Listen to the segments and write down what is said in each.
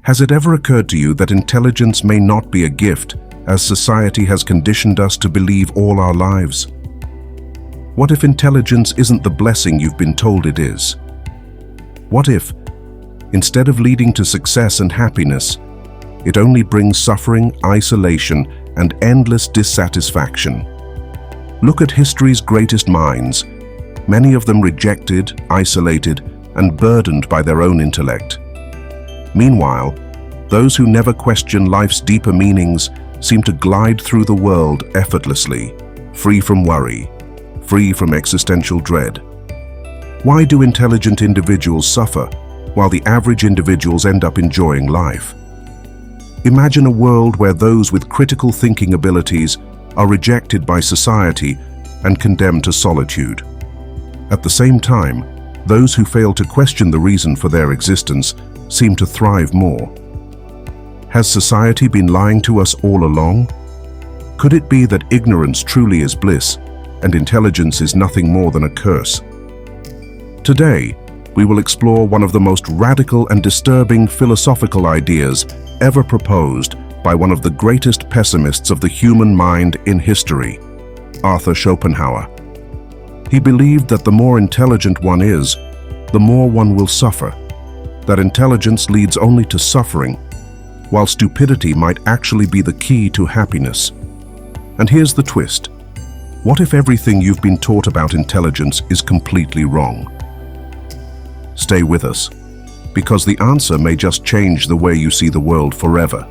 Has it ever occurred to you that intelligence may not be a gift, as society has conditioned us to believe all our lives? What if intelligence isn't the blessing you've been told it is? What if, instead of leading to success and happiness, it only brings suffering, isolation, and endless dissatisfaction? Look at history's greatest minds, many of them rejected, isolated, and burdened by their own intellect. Meanwhile, those who never question life's deeper meanings seem to glide through the world effortlessly, free from worry, free from existential dread. Why do intelligent individuals suffer, while the average individuals end up enjoying life? Imagine a world where those with critical thinking abilities are rejected by society and condemned to solitude. At the same time, those who fail to question the reason for their existence seem to thrive more. Has society been lying to us all along? Could it be that ignorance truly is bliss and intelligence is nothing more than a curse? Today, we will explore one of the most radical and disturbing philosophical ideas ever proposed by one of the greatest pessimists of the human mind in history, Arthur Schopenhauer. He believed that the more intelligent one is, the more one will suffer, that intelligence leads only to suffering, while stupidity might actually be the key to happiness. And here's the twist. What if everything you've been taught about intelligence is completely wrong? Stay with us, because the answer may just change the way you see the world forever.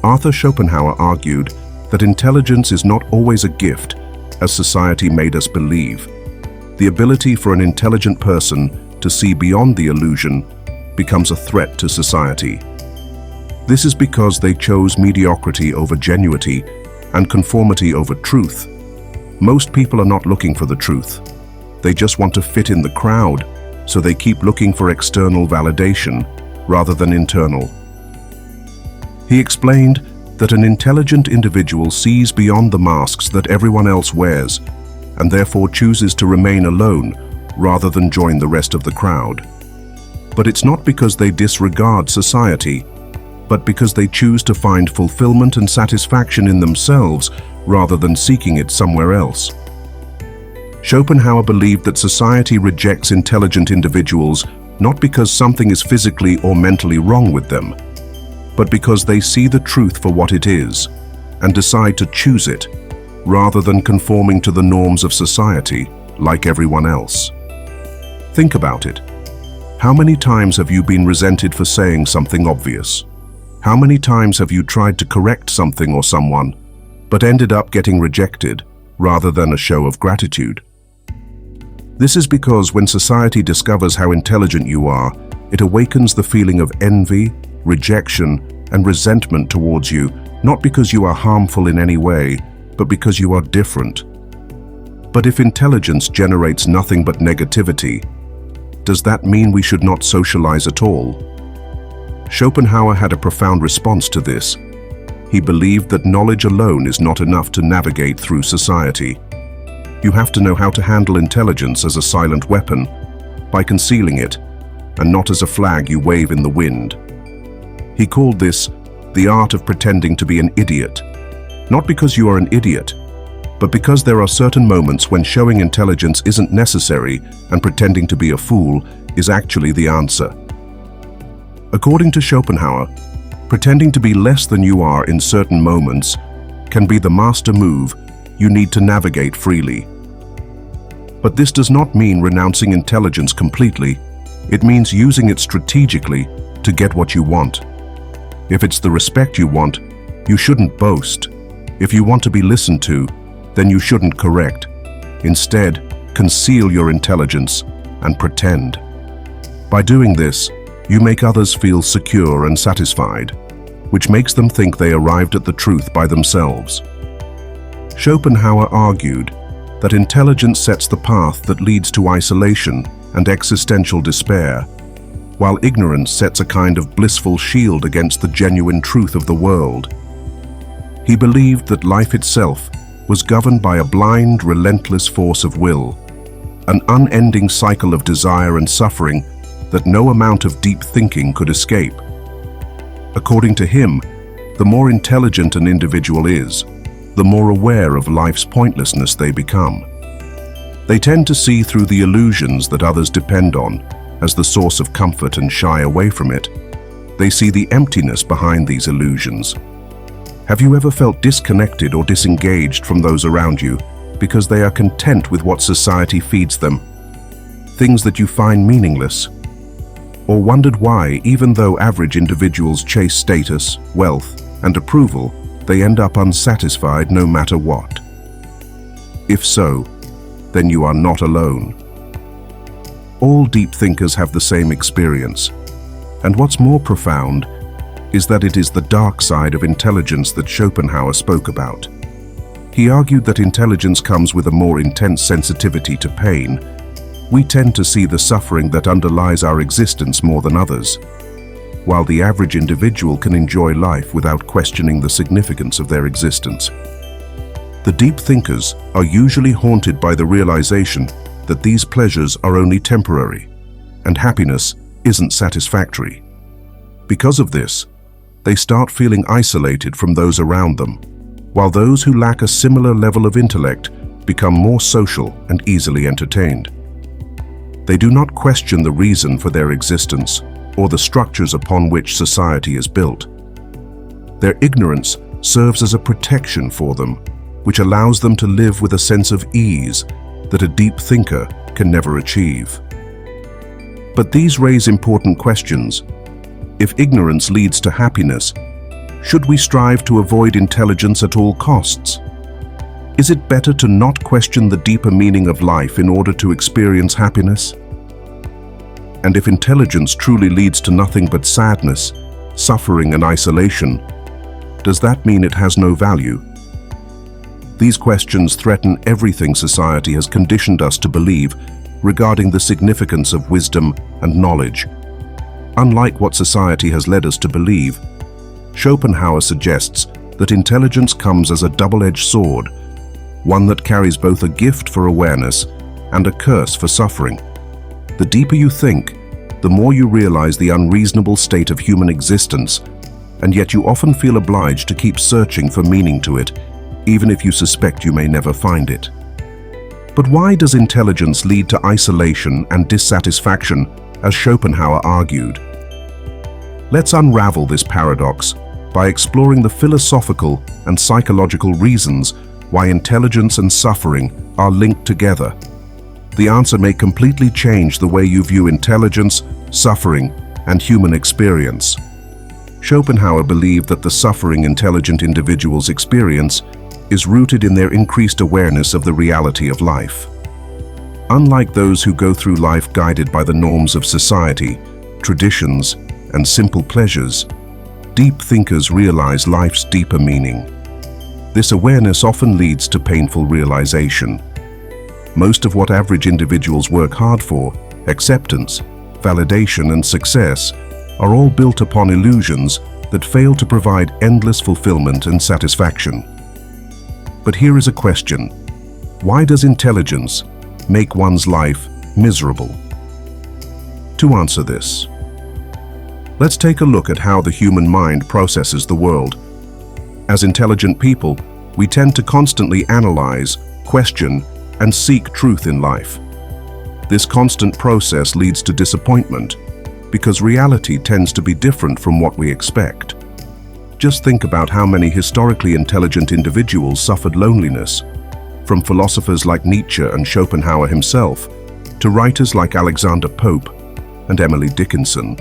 Arthur Schopenhauer argued that intelligence is not always a gift, as society made us believe. The ability for an intelligent person to see beyond the illusion becomes a threat to society. This is because they chose mediocrity over genuinity and conformity over truth. Most people are not looking for the truth. They just want to fit in the crowd, so they keep looking for external validation rather than internal. He explained that an intelligent individual sees beyond the masks that everyone else wears and therefore chooses to remain alone rather than join the rest of the crowd. But it's not because they disregard society, but because they choose to find fulfillment and satisfaction in themselves rather than seeking it somewhere else. Schopenhauer believed that society rejects intelligent individuals not because something is physically or mentally wrong with them, but because they see the truth for what it is and decide to choose it, rather than conforming to the norms of society like everyone else. Think about it. How many times have you been resented for saying something obvious? How many times have you tried to correct something or someone, but ended up getting rejected rather than a show of gratitude? This is because when society discovers how intelligent you are, it awakens the feeling of envy, rejection, and resentment towards you, not because you are harmful in any way, but because you are different. But if intelligence generates nothing but negativity, does that mean we should not socialize at all? Schopenhauer had a profound response to this. He believed that knowledge alone is not enough to navigate through society. You have to know how to handle intelligence as a silent weapon, by concealing it, and not as a flag you wave in the wind. He called this the art of pretending to be an idiot. Not because you are an idiot, but because there are certain moments when showing intelligence isn't necessary and pretending to be a fool is actually the answer. According to Schopenhauer, pretending to be less than you are in certain moments can be the master move you need to navigate freely. But this does not mean renouncing intelligence completely. It means using it strategically to get what you want. If it's the respect you want, you shouldn't boast. If you want to be listened to, then you shouldn't correct. Instead, conceal your intelligence and pretend. By doing this, you make others feel secure and satisfied, which makes them think they arrived at the truth by themselves. Schopenhauer argued that intelligence sets the path that leads to isolation and existential despair, while ignorance sets a kind of blissful shield against the genuine truth of the world. He believed that life itself was governed by a blind, relentless force of will, an unending cycle of desire and suffering that no amount of deep thinking could escape. According to him, the more intelligent an individual is, the more aware of life's pointlessness they become. They tend to see through the illusions that others depend on as the source of comfort and shy away from it. They see the emptiness behind these illusions. Have you ever felt disconnected or disengaged from those around you because they are content with what society feeds them, things that you find meaningless? Or wondered why, even though average individuals chase status, wealth, and approval, they end up unsatisfied no matter what? If so, then you are not alone. All deep thinkers have the same experience, and what's more profound is that it is the dark side of intelligence that Schopenhauer spoke about. He argued that intelligence comes with a more intense sensitivity to pain. We tend to see the suffering that underlies our existence more than others, while the average individual can enjoy life without questioning the significance of their existence. The deep thinkers are usually haunted by the realization that these pleasures are only temporary, and happiness isn't satisfactory. Because of this, they start feeling isolated from those around them, while those who lack a similar level of intellect become more social and easily entertained. They do not question the reason for their existence or the structures upon which society is built. Their ignorance serves as a protection for them, which allows them to live with a sense of ease that a deep thinker can never achieve. But these raise important questions. If ignorance leads to happiness, should we strive to avoid intelligence at all costs? Is it better to not question the deeper meaning of life in order to experience happiness? And if intelligence truly leads to nothing but sadness, suffering, and isolation, does that mean it has no value? These questions threaten everything society has conditioned us to believe regarding the significance of wisdom and knowledge. Unlike what society has led us to believe, Schopenhauer suggests that intelligence comes as a double-edged sword, one that carries both a gift for awareness and a curse for suffering. The deeper you think, the more you realize the unreasonable state of human existence, and yet you often feel obliged to keep searching for meaning to it, even if you suspect you may never find it. But why does intelligence lead to isolation and dissatisfaction, as Schopenhauer argued? Let's unravel this paradox by exploring the philosophical and psychological reasons why intelligence and suffering are linked together. The answer may completely change the way you view intelligence, suffering, and human experience. Schopenhauer believed that the suffering intelligent individuals experience is rooted in their increased awareness of the reality of life. Unlike those who go through life guided by the norms of society, traditions, and simple pleasures, deep thinkers realize life's deeper meaning. This awareness often leads to painful realization. Most of what average individuals work hard for, acceptance, validation, and success, are all built upon illusions that fail to provide endless fulfillment and satisfaction. But here is a question: why does intelligence make one's life miserable? To answer this, let's take a look at how the human mind processes the world. As intelligent people, we tend to constantly analyze, question, and seek truth in life. This constant process leads to disappointment, because reality tends to be different from what we expect. Just think about how many historically intelligent individuals suffered loneliness, from philosophers like Nietzsche and Schopenhauer himself, to writers like Alexander Pope and Emily Dickinson.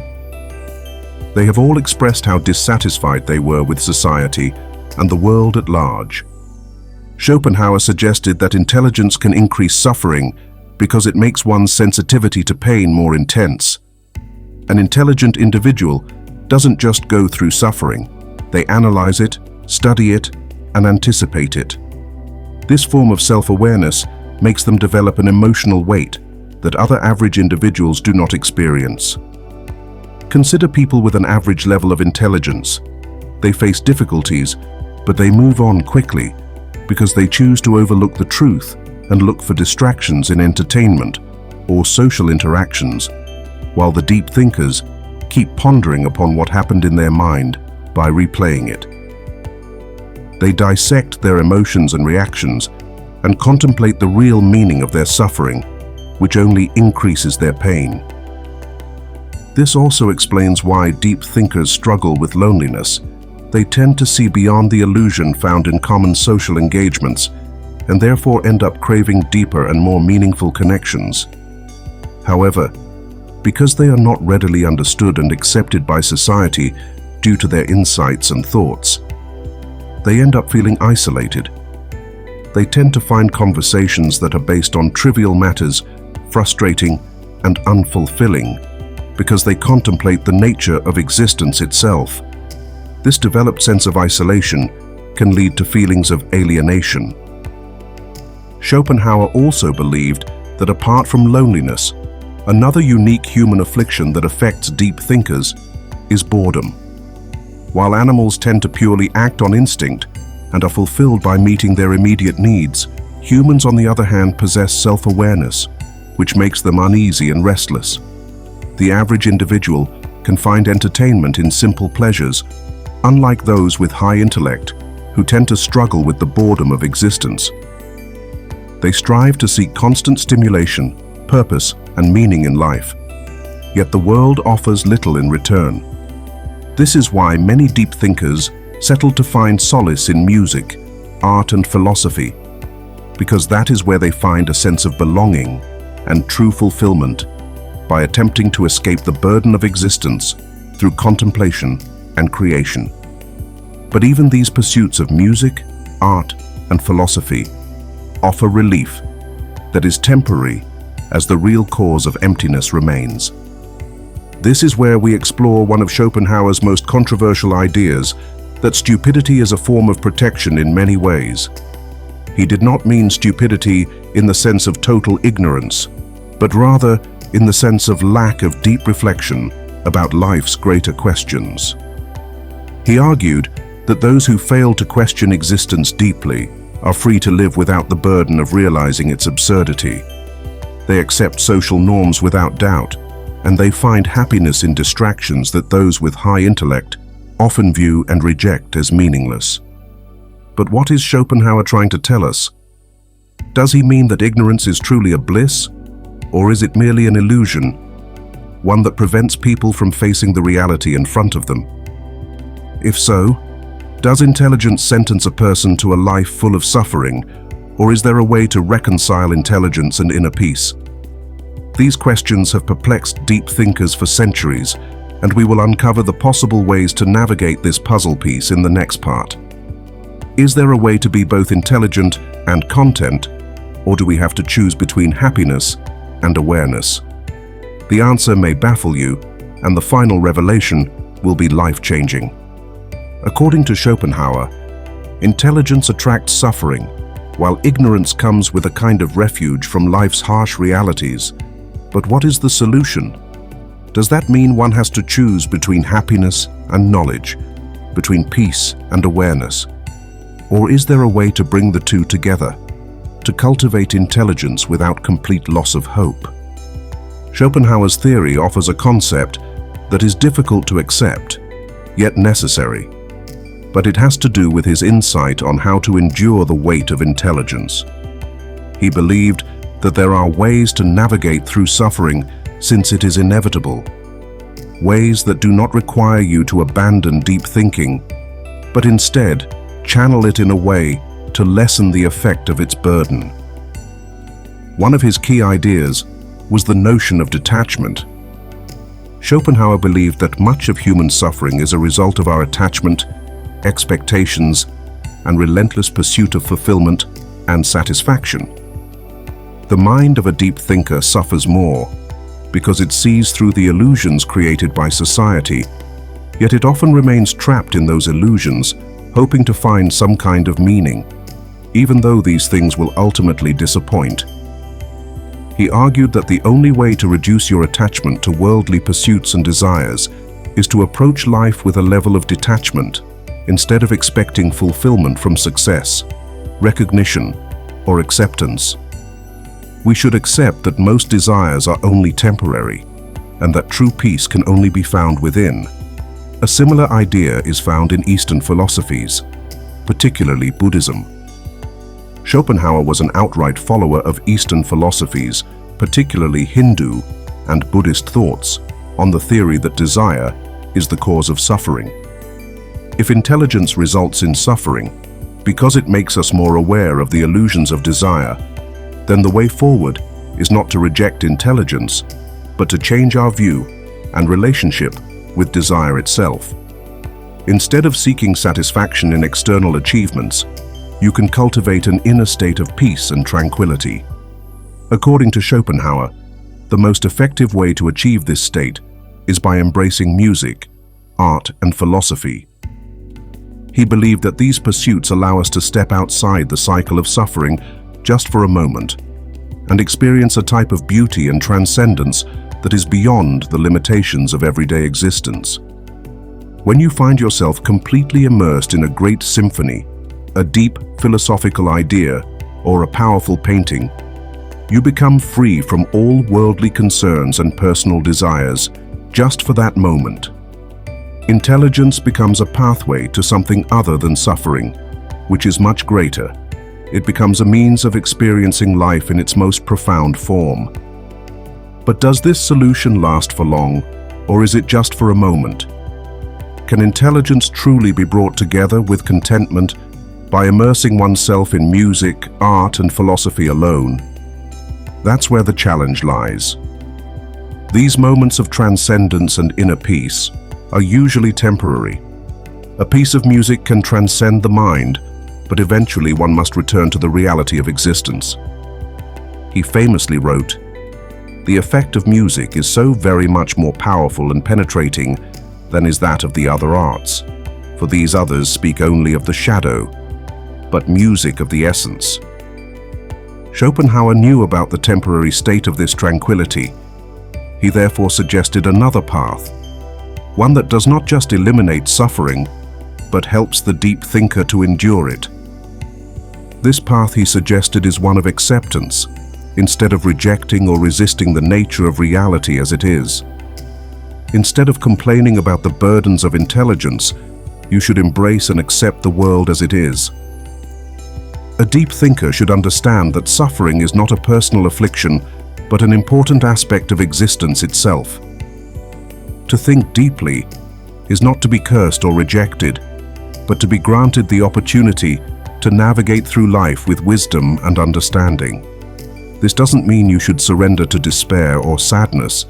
They have all expressed how dissatisfied they were with society and the world at large. Schopenhauer suggested that intelligence can increase suffering because it makes one's sensitivity to pain more intense. An intelligent individual doesn't just go through suffering. They analyze it, study it, and anticipate it. This form of self-awareness makes them develop an emotional weight that other average individuals do not experience. Consider people with an average level of intelligence. They face difficulties, but they move on quickly because they choose to overlook the truth and look for distractions in entertainment or social interactions, while the deep thinkers keep pondering upon what happened in their mind by replaying it. They dissect their emotions and reactions and contemplate the real meaning of their suffering, which only increases their pain. This also explains why deep thinkers struggle with loneliness. They tend to see beyond the illusion found in common social engagements and therefore end up craving deeper and more meaningful connections. However, because they are not readily understood and accepted by society due to their insights and thoughts, they end up feeling isolated. They tend to find conversations that are based on trivial matters frustrating and unfulfilling because they contemplate the nature of existence itself. This developed sense of isolation can lead to feelings of alienation. Schopenhauer also believed that apart from loneliness, another unique human affliction that affects deep thinkers is boredom. While animals tend to purely act on instinct and are fulfilled by meeting their immediate needs, humans, on the other hand, possess self-awareness, which makes them uneasy and restless. The average individual can find entertainment in simple pleasures, unlike those with high intellect, who tend to struggle with the boredom of existence. They strive to seek constant stimulation, purpose, and meaning in life, yet the world offers little in return. This is why many deep thinkers settle to find solace in music, art, and philosophy, because that is where they find a sense of belonging and true fulfillment by attempting to escape the burden of existence through contemplation and creation. But even these pursuits of music, art, and philosophy offer relief that is temporary as the real cause of emptiness remains. This is where we explore one of Schopenhauer's most controversial ideas, that stupidity is a form of protection in many ways. He did not mean stupidity in the sense of total ignorance, but rather in the sense of lack of deep reflection about life's greater questions. He argued that those who fail to question existence deeply are free to live without the burden of realizing its absurdity. They accept social norms without doubt, and they find happiness in distractions that those with high intellect often view and reject as meaningless. But what is Schopenhauer trying to tell us? Does he mean that ignorance is truly a bliss, or is it merely an illusion, one that prevents people from facing the reality in front of them? If so, does intelligence sentence a person to a life full of suffering, or is there a way to reconcile intelligence and inner peace? These questions have perplexed deep thinkers for centuries, and we will uncover the possible ways to navigate this puzzle piece in the next part. Is there a way to be both intelligent and content, or do we have to choose between happiness and awareness? The answer may baffle you, and the final revelation will be life-changing. According to Schopenhauer, intelligence attracts suffering, while ignorance comes with a kind of refuge from life's harsh realities. But what is the solution? Does that mean one has to choose between happiness and knowledge, between peace and awareness? Or is there a way to bring the two together, to cultivate intelligence without complete loss of hope? Schopenhauer's theory offers a concept that is difficult to accept, yet necessary. But it has to do with his insight on how to endure the weight of intelligence. He believed that there are ways to navigate through suffering since it is inevitable, ways that do not require you to abandon deep thinking, but instead channel it in a way to lessen the effect of its burden. One of his key ideas was the notion of detachment. Schopenhauer believed that much of human suffering is a result of our attachment, expectations, and relentless pursuit of fulfillment and satisfaction. The mind of a deep thinker suffers more because it sees through the illusions created by society, yet it often remains trapped in those illusions, hoping to find some kind of meaning, even though these things will ultimately disappoint. He argued that the only way to reduce your attachment to worldly pursuits and desires is to approach life with a level of detachment, instead of expecting fulfillment from success, recognition, or acceptance. We should accept that most desires are only temporary, and that true peace can only be found within. A similar idea is found in Eastern philosophies, particularly Buddhism. Schopenhauer was an outright follower of Eastern philosophies, particularly Hindu and Buddhist thoughts, on the theory that desire is the cause of suffering. If intelligence results in suffering, because it makes us more aware of the illusions of desire, then the way forward is not to reject intelligence, but to change our view and relationship with desire itself. Instead of seeking satisfaction in external achievements, you can cultivate an inner state of peace and tranquility. According to Schopenhauer, the most effective way to achieve this state is by embracing music, art, and philosophy. He believed that these pursuits allow us to step outside the cycle of suffering just for a moment and experience a type of beauty and transcendence that is beyond the limitations of everyday existence. When you find yourself completely immersed in a great symphony, a deep philosophical idea, or a powerful painting, you become free from all worldly concerns and personal desires just for that moment. Intelligence becomes a pathway to something other than suffering, which is much greater. It becomes a means of experiencing life in its most profound form. But does this solution last for long, or is it just for a moment? Can intelligence truly be brought together with contentment by immersing oneself in music, art, and philosophy alone? That's where the challenge lies. These moments of transcendence and inner peace are usually temporary. A piece of music can transcend the mind, but eventually one must return to the reality of existence. He famously wrote, "The effect of music is so very much more powerful and penetrating than is that of the other arts, for these others speak only of the shadow, but music of the essence." Schopenhauer knew about the temporary state of this tranquility. He therefore suggested another path, one that does not just eliminate suffering, but helps the deep thinker to endure it. This path, he suggested, is one of acceptance, instead of rejecting or resisting the nature of reality as it is. Instead of complaining about the burdens of intelligence, you should embrace and accept the world as it is. A deep thinker should understand that suffering is not a personal affliction, but an important aspect of existence itself. To think deeply is not to be cursed or rejected, but to be granted the opportunity to navigate through life with wisdom and understanding. This doesn't mean you should surrender to despair or sadness,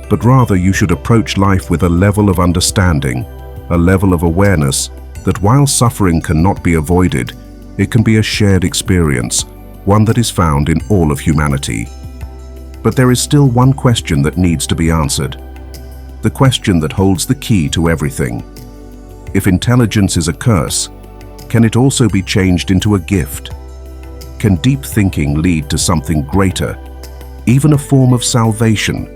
but rather you should approach life with a level of understanding, a level of awareness that while suffering cannot be avoided, it can be a shared experience, one that is found in all of humanity. But there is still one question that needs to be answered. The question that holds the key to everything. If intelligence is a curse, can it also be changed into a gift? Can deep thinking lead to something greater, even a form of salvation,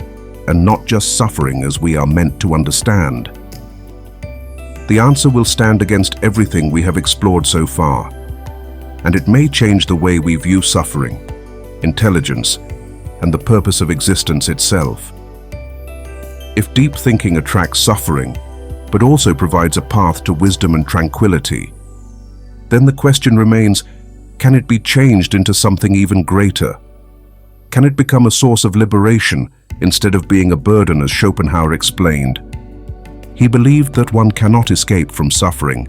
and not just suffering as we are meant to understand? The answer will stand against everything we have explored so far, and it may change the way we view suffering, intelligence, and the purpose of existence itself. If deep thinking attracts suffering, but also provides a path to wisdom and tranquility, then the question remains, can it be changed into something even greater? Can it become a source of liberation instead of being a burden, as Schopenhauer explained? He believed that one cannot escape from suffering,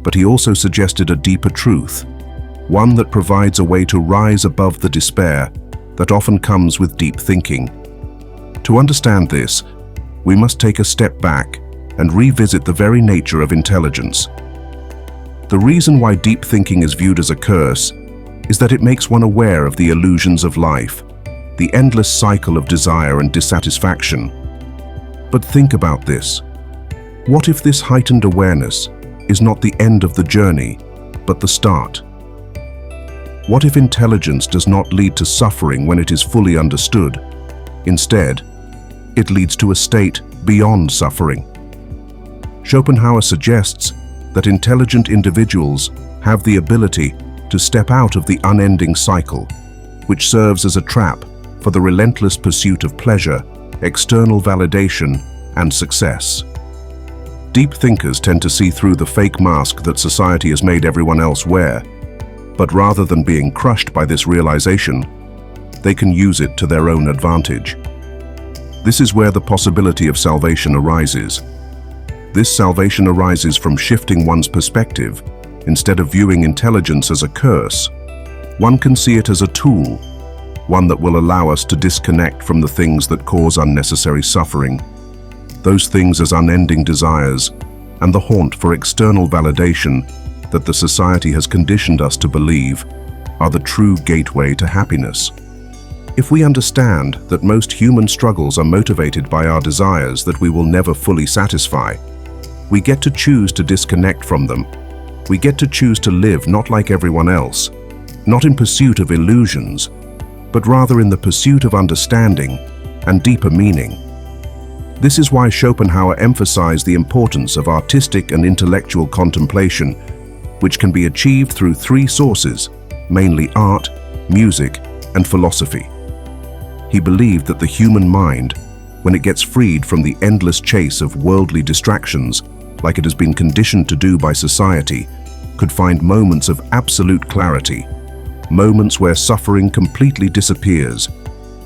but he also suggested a deeper truth, one that provides a way to rise above the despair that often comes with deep thinking. To understand this, we must take a step back and revisit the very nature of intelligence. The reason why deep thinking is viewed as a curse is that it makes one aware of the illusions of life, the endless cycle of desire and dissatisfaction. But think about this. What if this heightened awareness is not the end of the journey, but the start? What if intelligence does not lead to suffering when it is fully understood? Instead, it leads to a state beyond suffering. Schopenhauer suggests that intelligent individuals have the ability to step out of the unending cycle, which serves as a trap for the relentless pursuit of pleasure, external validation, and success. Deep thinkers tend to see through the fake mask that society has made everyone else wear, but rather than being crushed by this realization, they can use it to their own advantage. This is where the possibility of salvation arises. This salvation arises from shifting one's perspective. Instead of viewing intelligence as a curse, one can see it as a tool, one that will allow us to disconnect from the things that cause unnecessary suffering, those things as unending desires, and the haunt for external validation that the society has conditioned us to believe are the true gateway to happiness. If we understand that most human struggles are motivated by our desires that we will never fully satisfy, we get to choose to disconnect from them. We get to choose to live not like everyone else, not in pursuit of illusions, but rather in the pursuit of understanding and deeper meaning. This is why Schopenhauer emphasized the importance of artistic and intellectual contemplation, which can be achieved through three sources, mainly art, music, and philosophy. He believed that the human mind, when it gets freed from the endless chase of worldly distractions, like it has been conditioned to do by society, could find moments of absolute clarity, moments where suffering completely disappears,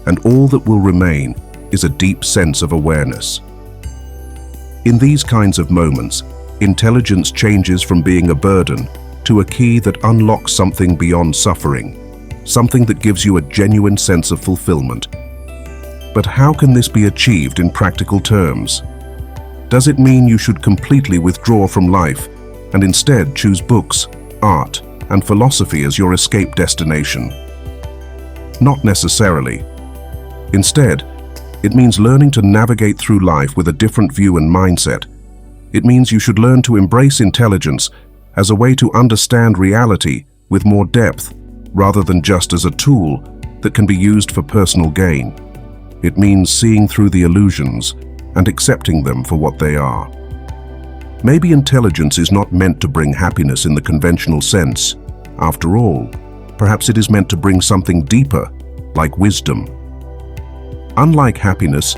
and all that will remain is a deep sense of awareness. In these kinds of moments, intelligence changes from being a burden to a key that unlocks something beyond suffering, something that gives you a genuine sense of fulfillment. But how can this be achieved in practical terms? Does it mean you should completely withdraw from life and instead choose books, art, and philosophy as your escape destination? Not necessarily. Instead, it means learning to navigate through life with a different view and mindset. It means you should learn to embrace intelligence as a way to understand reality with more depth, rather than just as a tool that can be used for personal gain. It means seeing through the illusions and accepting them for what they are. Maybe intelligence is not meant to bring happiness in the conventional sense. After all, perhaps it is meant to bring something deeper, like wisdom. Unlike happiness,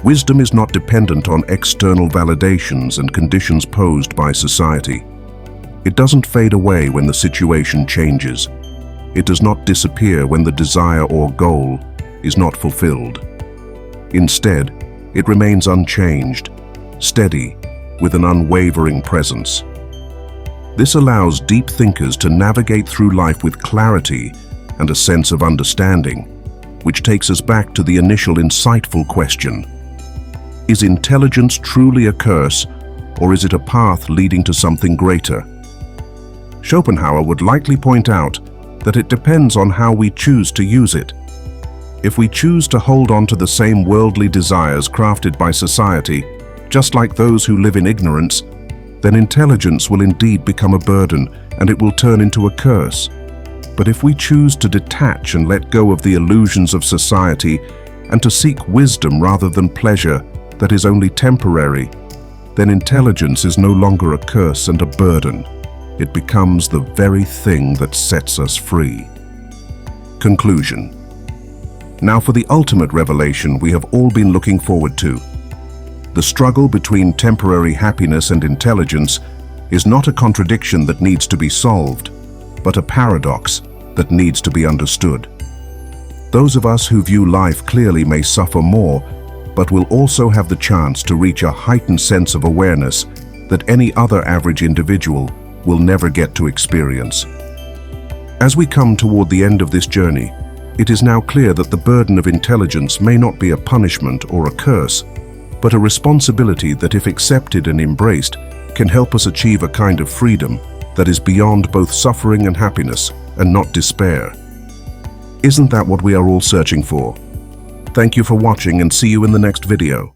wisdom is not dependent on external validations and conditions posed by society. It doesn't fade away when the situation changes. It does not disappear when the desire or goal is not fulfilled. Instead, it remains unchanged, steady, with an unwavering presence. This allows deep thinkers to navigate through life with clarity and a sense of understanding, which takes us back to the initial insightful question: is intelligence truly a curse, or is it a path leading to something greater? Schopenhauer would likely point out that it depends on how we choose to use it. If we choose to hold on to the same worldly desires crafted by society, just like those who live in ignorance, then intelligence will indeed become a burden and it will turn into a curse. But if we choose to detach and let go of the illusions of society and to seek wisdom rather than pleasure that is only temporary, then intelligence is no longer a curse and a burden. It becomes the very thing that sets us free. Conclusion. Now for the ultimate revelation we have all been looking forward to. The struggle between temporary happiness and intelligence is not a contradiction that needs to be solved, but a paradox that needs to be understood. Those of us who view life clearly may suffer more, but will also have the chance to reach a heightened sense of awareness that any other average individual will never get to experience. As we come toward the end of this journey, it is now clear that the burden of intelligence may not be a punishment or a curse, but a responsibility that, if accepted and embraced, can help us achieve a kind of freedom that is beyond both suffering and happiness, and not despair. Isn't that what we are all searching for? Thank you for watching and see you in the next video.